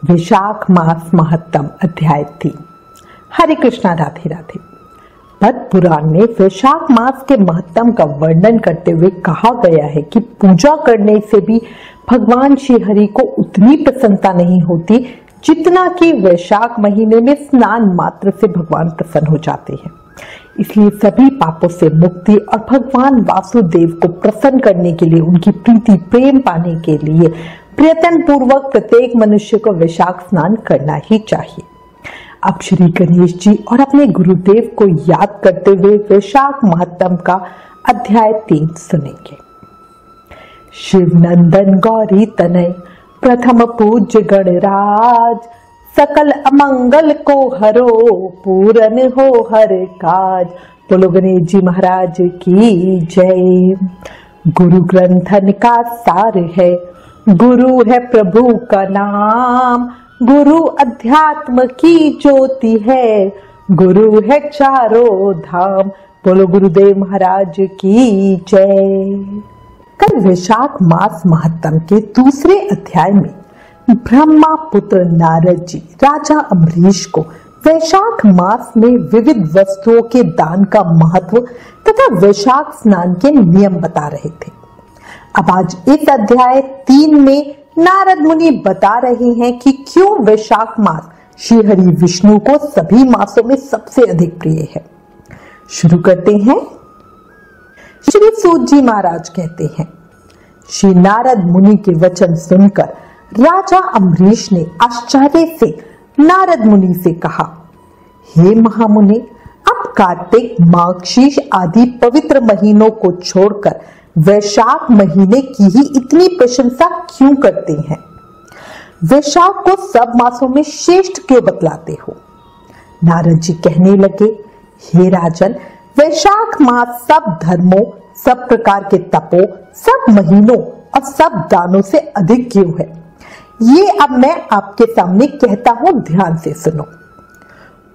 वैशाख मास महत्तम अध्याय 3। हरे कृष्णा, राधे राधे। पद्म पुराण में वैशाख मास के महत्तम का वर्णन करते हुए कहा गया है कि पूजा करने से भी भगवान श्री हरि को उतनी प्रसन्नता नहीं होती जितना कि वैशाख महीने में स्नान मात्र से भगवान प्रसन्न हो जाते हैं। इसलिए सभी पापों से मुक्ति और भगवान वासुदेव को प्रसन्न करने के लिए, उनकी प्रीति प्रेम पाने के लिए प्रयत्न पूर्वक प्रत्येक मनुष्य को वैशाख स्नान करना ही चाहिए। अब श्री गणेश जी और अपने गुरुदेव को याद करते हुए वैशाख महत्तम का अध्याय 3 सुनेंगे। शिव नंदन गौरी तनय प्रथम पूज्य गणराज, सकल अमंगल को हरो पूरन हो हर काज। बोलो गणेश जी महाराज की जय। गुरु ग्रंथन का सार है, गुरु है प्रभु का नाम, गुरु अध्यात्म की ज्योति है, गुरु है चारों धाम। बोलो गुरुदेव महाराज की जय। कल वैशाख मास महत्तम के दूसरे अध्याय में ब्रह्मा पुत्र नारद जी राजा अम्बरीश को वैशाख मास में विविध वस्तुओं के दान का महत्व तथा वैशाख स्नान के नियम बता रहे थे। अब आज इस अध्याय 3 में नारद मुनि बता रहे हैं कि क्यों वैशाख मास श्री हरि विष्णु को सभी मासों में सबसे अधिक प्रिय है। शुरू करते हैं। श्री सूत जी महाराज कहते हैं, श्री नारद मुनि के वचन सुनकर राजा अम्बरीश ने आश्चर्य से नारद मुनि से कहा, हे महामुनि, अब कार्तिक, माघशीर्ष आदि पवित्र महीनों को छोड़कर वैशाख महीने की ही इतनी प्रशंसा क्यों करते हैं? वैशाख को सब मासों में श्रेष्ठ क्यों बतलाते हो? नारद जी कहने लगे, हे राजन, वैशाख मास सब धर्मों, सब प्रकार के तपों, सब महीनों और सब दानों से अधिक क्यों है? ये अब मैं आपके सामने कहता हूं, ध्यान से सुनो।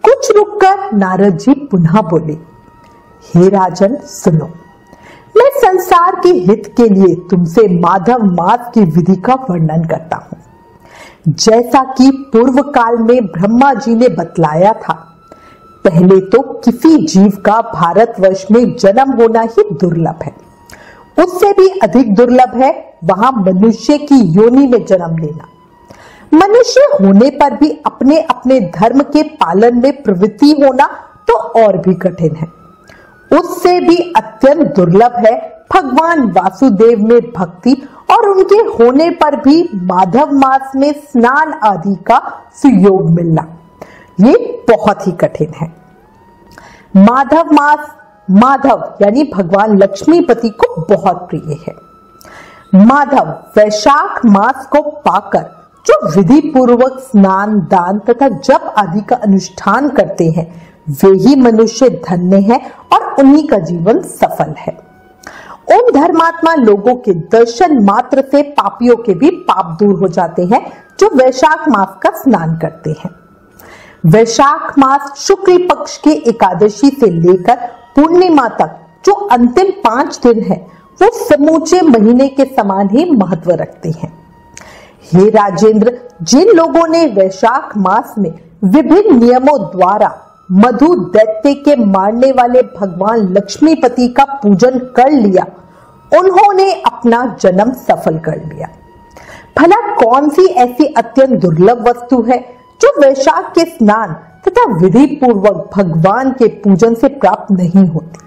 कुछ रुककर नारद जी पुनः बोले, हे राजन सुनो, मैं संसार के हित के लिए तुमसे माधव मास की विधि का वर्णन करता हूं। जैसा कि पूर्व काल में ब्रह्मा जी ने बतलाया था, पहले तो किसी जीव का भारतवर्ष में जन्म होना ही दुर्लभ है। उससे भी अधिक दुर्लभ है वहां मनुष्य की योनि में जन्म लेना। मनुष्य होने पर भी अपने अपने धर्म के पालन में प्रवृत्ति होना तो और भी कठिन है। उससे भी अत्यंत दुर्लभ है भगवान वासुदेव में भक्ति और उनके होने पर भी माधव मास में स्नान आदि का सुयोग मिलना। ये बहुत ही कठिन है। माधव मास, माधव यानी भगवान लक्ष्मीपति को बहुत प्रिय है। माधव वैशाख मास को पाकर जो विधि पूर्वक स्नान, दान तथा जप आदि का अनुष्ठान करते हैं, वे ही मनुष्य धन्य है और उन्हीं का जीवन सफल है। उन धर्मात्मा लोगों के दर्शन मात्र से पापियों के भी पाप दूर हो जाते हैं जो वैशाख मास का स्नान करते हैं। वैशाख मास शुक्ल पक्ष के एकादशी से लेकर पूर्णिमा तक जो अंतिम 5 दिन है, वो समूचे महीने के समान ही महत्व रखते हैं। हे राजेंद्र, जिन लोगों ने वैशाख मास में विभिन्न नियमों द्वारा मधु दैत्य के मारने वाले भगवान लक्ष्मीपति का पूजन कर लिया, उन्होंने अपना जन्म सफल कर लिया। भला कौन सी ऐसी अत्यंत दुर्लभ वस्तु है जो वैशाख के स्नान तथा विधि पूर्वक भगवान के पूजन से प्राप्त नहीं होती?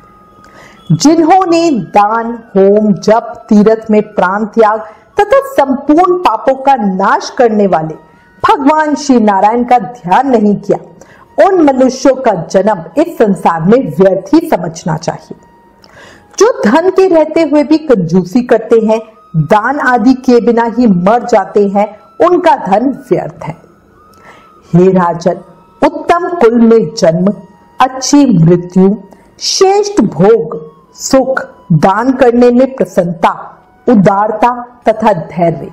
जिन्होंने दान, होम, जप, तीर्थ में प्राण त्याग तथा संपूर्ण पापों का नाश करने वाले भगवान श्री नारायण का ध्यान नहीं किया, उन मनुष्यों का जन्म इस संसार में व्यर्थ ही समझना चाहिए। जो धन के रहते हुए भी कंजूसी करते हैं, दान आदि के बिना ही मर जाते हैं, उनका धन व्यर्थ है। हे राजन, उत्तम कुल में जन्म, अच्छी मृत्यु, श्रेष्ठ भोग, सुख, दान करने में प्रसन्नता, उदारता तथा धैर्य,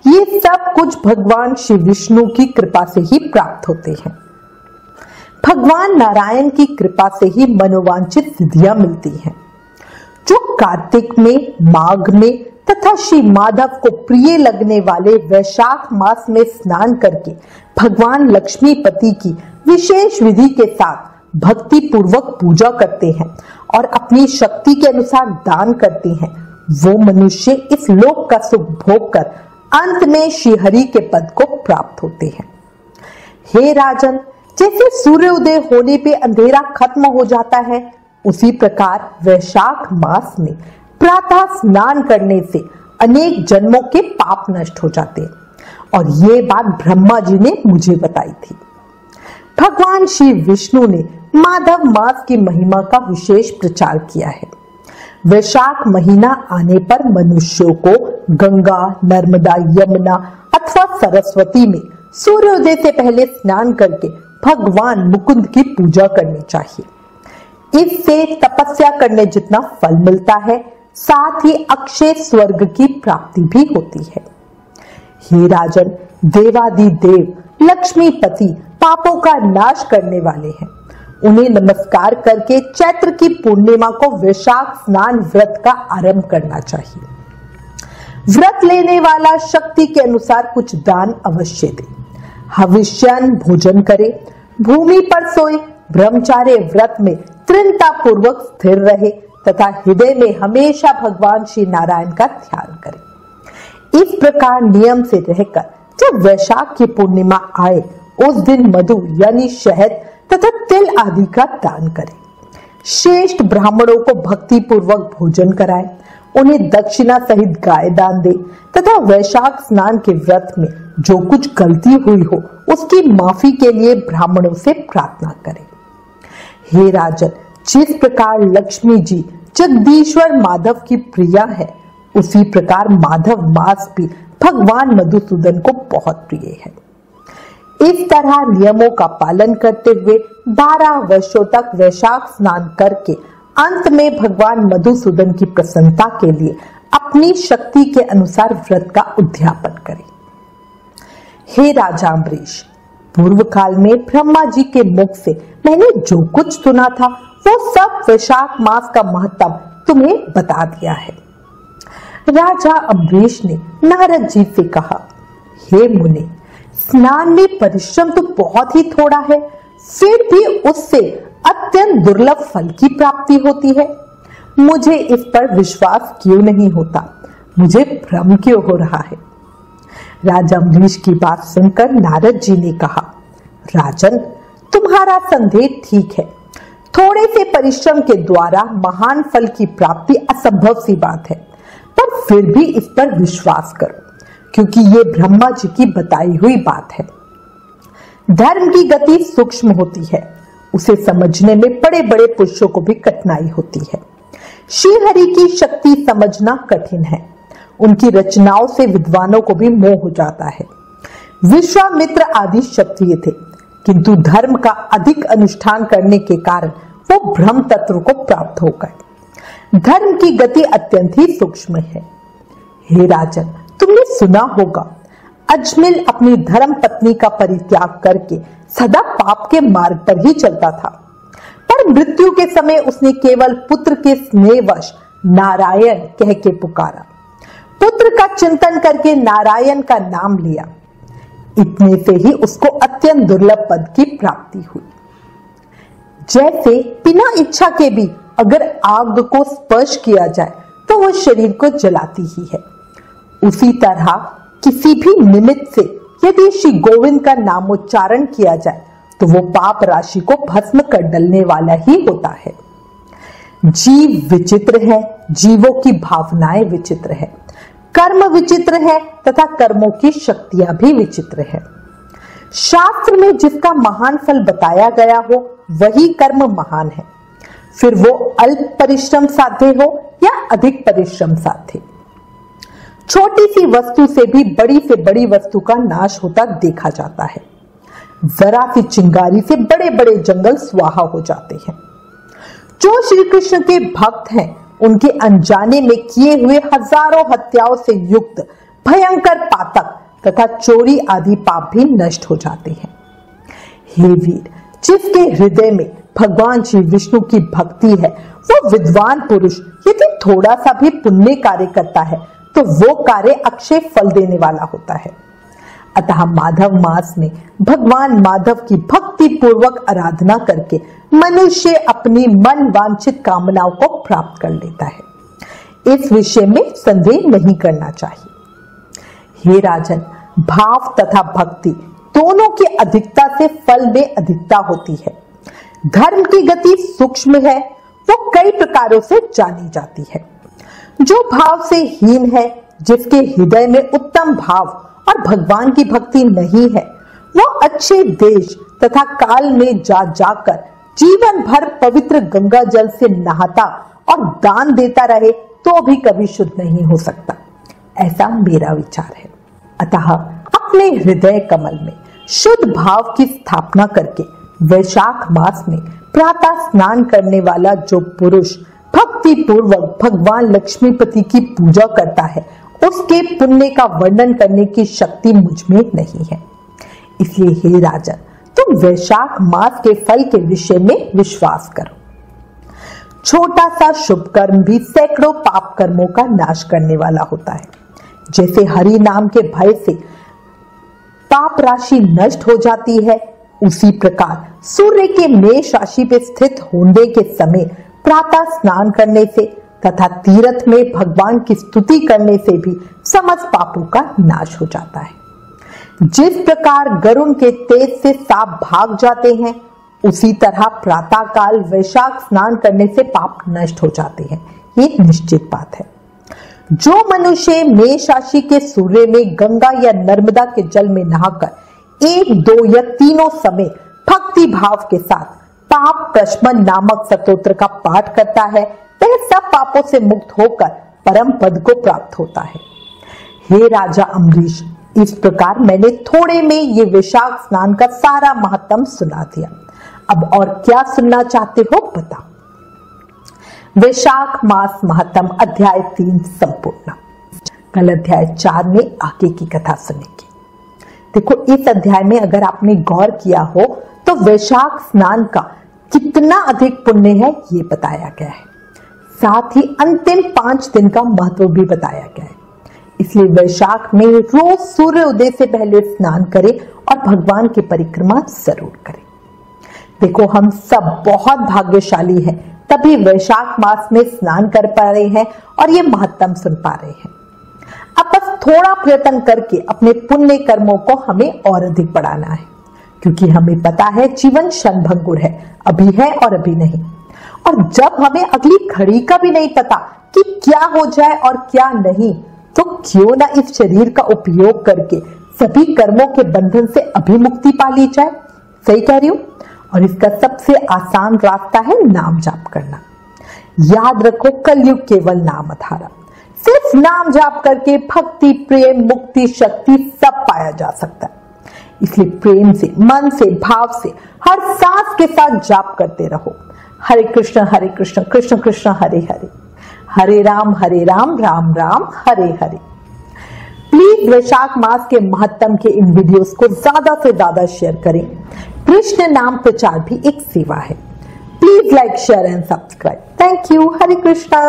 ये सब कुछ भगवान श्री विष्णु की कृपा से ही प्राप्त होते हैं। भगवान नारायण की कृपा से ही मनोवांछित सिद्धियां मिलती हैं। जो कार्तिक में, माघ में तथा श्री माधव को प्रिय लगने वाले वैशाख मास में स्नान करके भगवान लक्ष्मीपति की विशेष विधि के साथ भक्ति पूर्वक पूजा करते हैं और अपनी शक्ति के अनुसार दान करते हैं, वो मनुष्य इस लोक का सुख भोग कर अंत में श्रीहरि के पद को प्राप्त होते हैं। हे राजन, जैसे सूर्योदय होने पे अंधेरा खत्म हो जाता है, उसी प्रकार वैशाख मास में प्रातः स्नान करने से अनेक जन्मों के पाप नष्ट हो जाते हैं, और ये बात ब्रह्मा जी ने मुझे बताई थी। भगवान श्री विष्णु ने माधव मास की महिमा का विशेष प्रचार किया है। वैशाख महीना आने पर मनुष्यों को गंगा, नर्मदा, यमुना अथवा सरस्वती में सूर्योदय से पहले स्नान करके भगवान मुकुंद की पूजा करनी चाहिए। इससे तपस्या करने जितना फल मिलता है, साथ ही अक्षय स्वर्ग की प्राप्ति भी होती है। हे राजन, देवादिदेव लक्ष्मीपति पापों का नाश करने वाले हैं। उन्हें नमस्कार करके चैत्र की पूर्णिमा को वैशाख स्नान व्रत का आरंभ करना चाहिए। व्रत लेने वाला शक्ति के अनुसार कुछ दान अवश्य दे, हविष्यान्न भोजन करे, भूमि पर सोए, ब्रह्मचार्य व्रत में दृढ़ता पूर्वक स्थिर रहे तथा हृदय में हमेशा भगवान श्री नारायण का ध्यान करे। इस प्रकार नियम से रहकर जब वैशाख की पूर्णिमा आए, उस दिन मधु यानी शहद तथा तिल आदि का दान करें। श्रेष्ठ ब्राह्मणों को भक्ति पूर्वक भोजन कराए, उन्हें दक्षिणा सहित गाय दान दे तथा वैशाख स्नान के व्रत में जो कुछ गलती हुई हो उसकी माफी के लिए ब्राह्मणों से प्रार्थना करें। हे राजन, जिस प्रकार लक्ष्मी जी जगदीश्वर माधव की प्रिया है, उसी प्रकार माधव मास भी भगवान मधुसूदन को बहुत प्रिय है। इस तरह नियमों का पालन करते हुए 12 वर्षों तक वैशाख स्नान करके अंत में भगवान मधुसूदन की प्रसन्नता के लिए अपनी शक्ति के अनुसार व्रत का उद्यापन करें। हे राजा अम्बरीश, पूर्व काल में ब्रह्मा जी के मुख से मैंने जो कुछ सुना था वो सब वैशाख मास का महत्व तुम्हें बता दिया है। राजा अम्बरीश ने नारद जी से कहा, हे मुनि, स्नान में परिश्रम तो बहुत ही थोड़ा है, फिर भी उससे अत्यंत दुर्लभ फल की प्राप्ति होती है। मुझे इस पर विश्वास क्यों नहीं होता? मुझे भ्रम क्यों हो रहा है? राजा अम्बरीश की बात सुनकर नारद जी ने कहा, राजन, तुम्हारा संदेह ठीक है। थोड़े से परिश्रम के द्वारा महान फल की प्राप्ति असंभव सी बात है, पर फिर भी इस पर विश्वास करो, क्योंकि ये ब्रह्मा जी की बताई हुई बात है। धर्म की गति सूक्ष्म होती है, उसे समझने में बड़े बड़े पुरुषों को भी कठिनाई होती है। श्री हरि की शक्ति समझना कठिन है, उनकी रचनाओं से विद्वानों को भी मोह हो जाता है। विश्वामित्र आदि क्षत्रिय थे, किंतु धर्म का अधिक अनुष्ठान करने के कारण वो ब्रह्म तत्व को प्राप्त हो गए। धर्म की गति अत्यंत ही सूक्ष्म है। हे राजन, तुमने सुना होगा, अजमिल अपनी धर्म पत्नी का परित्याग करके सदा पाप के मार्ग पर ही चलता था, पर मृत्यु के समय उसने केवल पुत्र के स्नेहवश नारायण कह के पुकारा, पुत्र का चिंतन करके नारायण का नाम लिया। इतने से ही उसको अत्यंत दुर्लभ पद की प्राप्ति हुई। जैसे बिना इच्छा के भी अगर आग को स्पर्श किया जाए तो वह शरीर को जलाती ही है, उसी तरह किसी भी निमित्त से यदि श्री गोविंद का नामोच्चारण किया जाए तो वो पाप राशि को भस्म कर डालने वाला ही होता है। जीव विचित्र है, जीवों की भावनाएं विचित्र है, कर्म विचित्र है तथा कर्मों की शक्तियां भी विचित्र है। शास्त्र में जिसका महान फल बताया गया हो वही कर्म महान है, फिर वो अल्प परिश्रम साध्य हो या अधिक परिश्रम साध्य। छोटी सी वस्तु से भी बड़ी वस्तु का नाश होता देखा जाता है। जरा सी चिंगारी से बड़े बड़े जंगल स्वाहा हो जाते हैं। जो श्री कृष्ण के भक्त हैं, उनके अनजाने में किए हुए हजारों हत्याओं से युक्त भयंकर पातक तथा चोरी आदि पाप भी नष्ट हो जाते हैं। हे वीर, जिसके हृदय में भगवान श्री विष्णु की भक्ति है, वो विद्वान पुरुष यदि थोड़ा सा भी पुण्य कार्य करता है तो तो वो कार्य अक्षय फल देने वाला होता है। अतः माधव मास में भगवान माधव की भक्ति पूर्वक आराधना करके मनुष्य अपनी मन वांछित कामनाओं को प्राप्त कर लेता है। इस विषय में संदेह नहीं करना चाहिए। हे राजन, भाव तथा भक्ति दोनों की अधिकता से फल में अधिकता होती है। धर्म की गति सूक्ष्म है, वो कई प्रकारों से जानी जाती है। जो भाव से हीन है, जिसके हृदय में उत्तम भाव और भगवान की भक्ति नहीं है, वो अच्छे देश तथा काल में जाकर जीवन भर पवित्र गंगा जल से नहाता और दान देता रहे तो भी कभी शुद्ध नहीं हो सकता। ऐसा मेरा विचार है। अतः अपने हृदय कमल में शुद्ध भाव की स्थापना करके वैशाख मास में प्रातः स्नान करने वाला जो पुरुष भक्ति पूर्वक भगवान लक्ष्मीपति की पूजा करता है, उसके पुण्य का वर्णन करने की शक्ति मुझ में नहीं है। इसलिए हे राजन, तुम वैशाख मास के फल के विषय में विश्वास करो। छोटा सा शुभ कर्म भी सैकड़ों पाप कर्मों का नाश करने वाला होता है। जैसे हरि नाम के भय से पाप राशि नष्ट हो जाती है, उसी प्रकार सूर्य के मेष राशि पे स्थित होने के समय प्रातः स्नान करने से तथा तीर्थ में भगवान की स्तुति करने से भी समस्त पापों का नाश हो जाता है। जिस प्रकार गरुड़ के तेज से सांप भाग जाते हैं, उसी तरह प्रातः काल वैशाख स्नान करने से पाप नष्ट हो जाते हैं। ये निश्चित बात है। जो मनुष्य मेष राशि के सूर्य में गंगा या नर्मदा के जल में नहाकर 1, 2 या तीनों समय भक्ति भाव के साथ पाप प्रशमन नामक स्तोत्र का पाठ करता है, वह सब पापों से मुक्त होकर परम पद को प्राप्त होता है। हे राजा अम्बरीश, इस प्रकार मैंने थोड़े में ये वैशाख स्नान का सारा महत्व सुना दिया। अब और क्या सुनना चाहते हो बताओ। वैशाख मास महत्तम अध्याय 3 संपूर्ण। कल अध्याय 4 में आगे की कथा सुनेंगे। देखो, इस अध्याय में अगर आपने गौर किया हो तो वैशाख स्नान का कितना अधिक पुण्य है ये बताया गया है। साथ ही अंतिम 5 दिन का महत्व भी बताया गया है। इसलिए वैशाख में रोज सूर्य उदय से पहले स्नान करें और भगवान की परिक्रमा जरूर करें। देखो, हम सब बहुत भाग्यशाली हैं, तभी वैशाख मास में स्नान कर पा रहे हैं और ये महत्तम सुन पा रहे हैं। अब बस थोड़ा प्रयत्न करके अपने पुण्य कर्मों को हमें और अधिक बढ़ाना है, क्योंकि हमें पता है जीवन क्षणभंगुर है, अभी है और अभी नहीं। और जब हमें अगली घड़ी का भी नहीं पता कि क्या हो जाए और क्या नहीं, तो क्यों ना इस शरीर का उपयोग करके सभी कर्मों के बंधन से अभी मुक्ति पा ली जाए। सही कह रही हूं? और इसका सबसे आसान रास्ता है नाम जाप करना। याद रखो, कलयुग केवल नाम आधारा। सिर्फ नाम जाप करके भक्ति, प्रेम, मुक्ति, शक्ति सब पाया जा सकता है। इसलिए प्रेम से, मन से, भाव से हर सांस के साथ जाप करते रहो। हरे कृष्ण कृष्ण कृष्ण हरे हरे, हरे राम राम राम हरे हरे। प्लीज वैशाख मास के महत्तम के इन वीडियोस को ज्यादा से ज्यादा शेयर करें। कृष्ण नाम प्रचार भी एक सेवा है। Please like, share and subscribe. Thank you. Hare Krishna.